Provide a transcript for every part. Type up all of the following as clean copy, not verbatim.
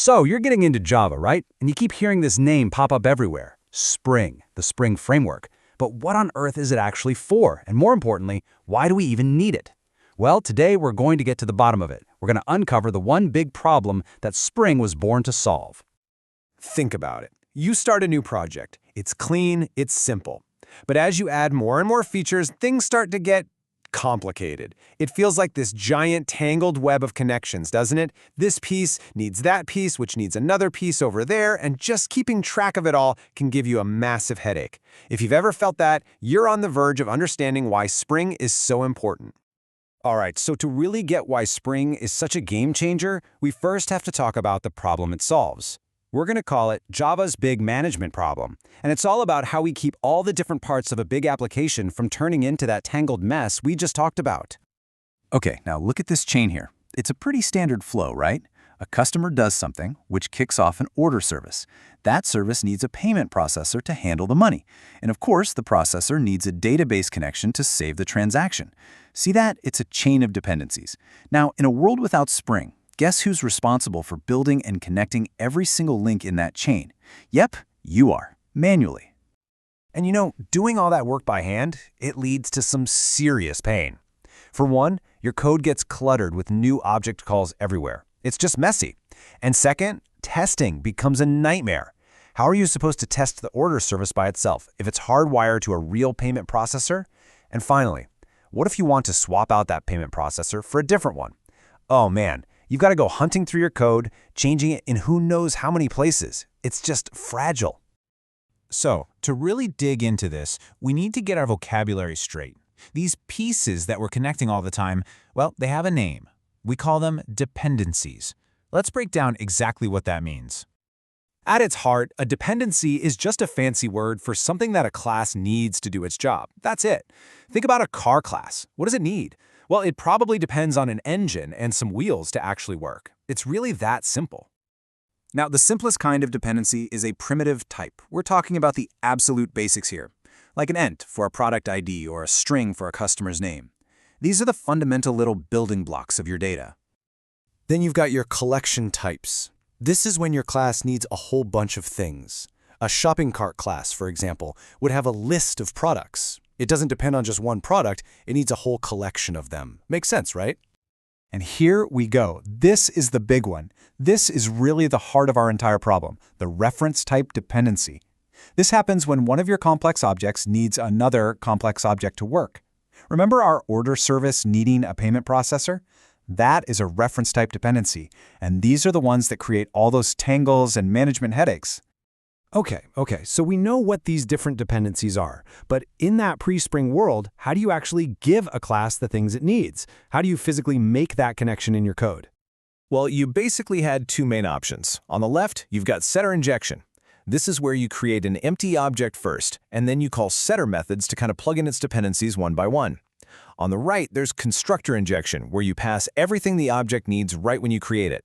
So you're getting into Java, right? And you keep hearing this name pop up everywhere. Spring, the Spring Framework. But what on earth is it actually for? And more importantly, why do we even need it? Well, today we're going to get to the bottom of it. We're going to uncover the one big problem that Spring was born to solve. Think about it. You start a new project. It's clean, it's simple. But as you add more and more features, things start to get complicated. It feels like this giant tangled web of connections, doesn't it? This piece needs that piece, which needs another piece over there, and just keeping track of it all can give you a massive headache. If you've ever felt that, you're on the verge of understanding why Spring is so important. All right, so to really get why Spring is such a game changer, we first have to talk about the problem it solves. We're going to call it Java's big management problem, and it's all about how we keep all the different parts of a big application from turning into that tangled mess we just talked about. Okay, now look at this chain here. It's a pretty standard flow, right? A customer does something, which kicks off an order service. That service needs a payment processor to handle the money. And of course, the processor needs a database connection to save the transaction. See that? It's a chain of dependencies. Now, in a world without Spring, guess who's responsible for building and connecting every single link in that chain? Yep, you are, manually. And you know, doing all that work by hand, it leads to some serious pain. For one, your code gets cluttered with new object calls everywhere. It's just messy. And second, testing becomes a nightmare. How are you supposed to test the order service by itself if it's hardwired to a real payment processor? And finally, what if you want to swap out that payment processor for a different one? Oh man, you've got to go hunting through your code, changing it in who knows how many places. It's just fragile. So, to really dig into this, we need to get our vocabulary straight. These pieces that we're connecting all the time, well, they have a name. We call them dependencies. Let's break down exactly what that means. At its heart, a dependency is just a fancy word for something that a class needs to do its job. That's it. Think about a car class. What does it need? Well, it probably depends on an engine and some wheels to actually work. It's really that simple. Now, the simplest kind of dependency is a primitive type. We're talking about the absolute basics here, like an ent for a product ID or a string for a customer's name. These are the fundamental little building blocks of your data. Then you've got your collection types. This is when your class needs a whole bunch of things. A shopping cart class, for example, would have a list of products. It doesn't depend on just one product, it needs a whole collection of them. Makes sense, right? And here we go. This is the big one. This is really the heart of our entire problem, the reference type dependency. This happens when one of your complex objects needs another complex object to work. Remember our order service needing a payment processor? That is a reference type dependency, and these are the ones that create all those tangles and management headaches. Okay, so we know what these different dependencies are, but in that pre-Spring world, how do you actually give a class the things it needs? How do you physically make that connection in your code? Well, you basically had two main options. On the left, you've got setter injection. This is where you create an empty object first, and then you call setter methods to kind of plug in its dependencies one by one. On the right, there's constructor injection, where you pass everything the object needs right when you create it.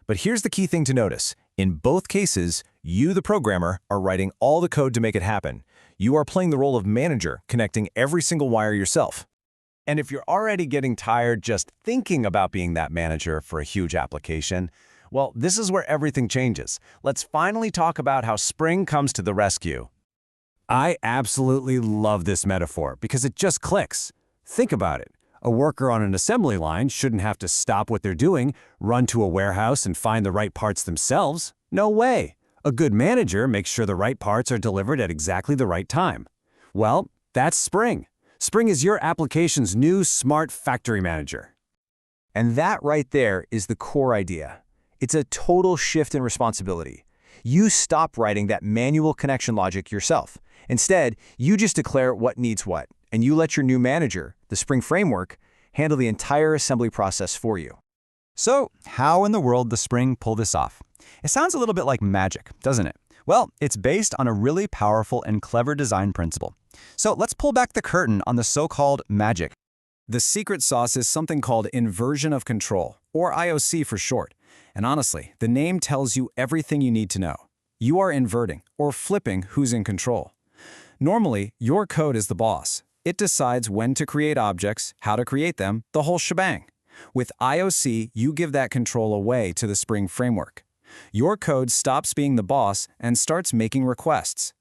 But here's the key thing to notice. In both cases, you, the programmer, are writing all the code to make it happen. You are playing the role of manager, connecting every single wire yourself. And if you're already getting tired just thinking about being that manager for a huge application, well, this is where everything changes. Let's finally talk about how Spring comes to the rescue. I absolutely love this metaphor because it just clicks. Think about it. A worker on an assembly line shouldn't have to stop what they're doing, run to a warehouse and find the right parts themselves. No way. A good manager makes sure the right parts are delivered at exactly the right time. Well, that's Spring. Spring is your application's new smart factory manager. And that right there is the core idea. It's a total shift in responsibility. You stop writing that manual connection logic yourself. Instead, you just declare what needs what, and you let your new manager, the Spring Framework, handle the entire assembly process for you. So, how in the world does Spring pull this off? It sounds a little bit like magic, doesn't it? Well, it's based on a really powerful and clever design principle. So let's pull back the curtain on the so-called magic. The secret sauce is something called Inversion of Control, or IOC for short. And honestly, the name tells you everything you need to know. You are inverting, or flipping, who's in control. Normally, your code is the boss. It decides when to create objects, how to create them, the whole shebang. With IOC, you give that control away to the Spring Framework. Your code stops being the boss and starts making requests.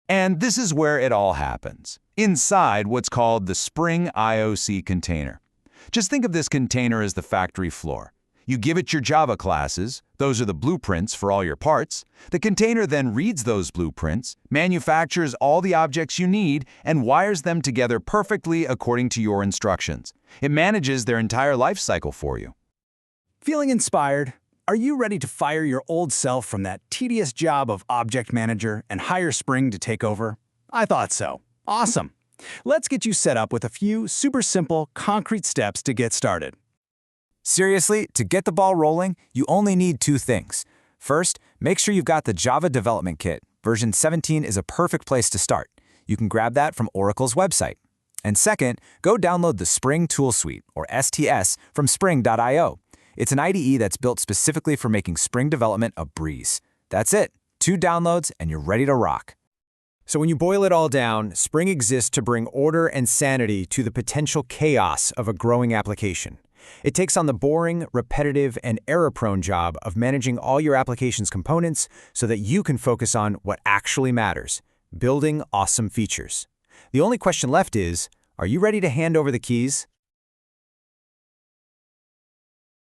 And this is where it all happens, inside what's called the Spring IOC container. Just think of this container as the factory floor. You give it your Java classes, those are the blueprints for all your parts. The container then reads those blueprints, manufactures all the objects you need, and wires them together perfectly according to your instructions. It manages their entire life cycle for you. Feeling inspired? Are you ready to fire your old self from that tedious job of object manager and hire Spring to take over? I thought so. Awesome. Let's get you set up with a few super simple, concrete steps to get started. Seriously, to get the ball rolling, you only need 2 things. First, make sure you've got the Java Development Kit. Version 17 is a perfect place to start. You can grab that from Oracle's website. And second, go download the Spring Tool Suite, or STS, from spring.io. It's an IDE that's built specifically for making Spring development a breeze. That's it. 2 downloads and you're ready to rock. So when you boil it all down, Spring exists to bring order and sanity to the potential chaos of a growing application. It takes on the boring, repetitive, and error-prone job of managing all your application's components so that you can focus on what actually matters, building awesome features. The only question left is, are you ready to hand over the keys?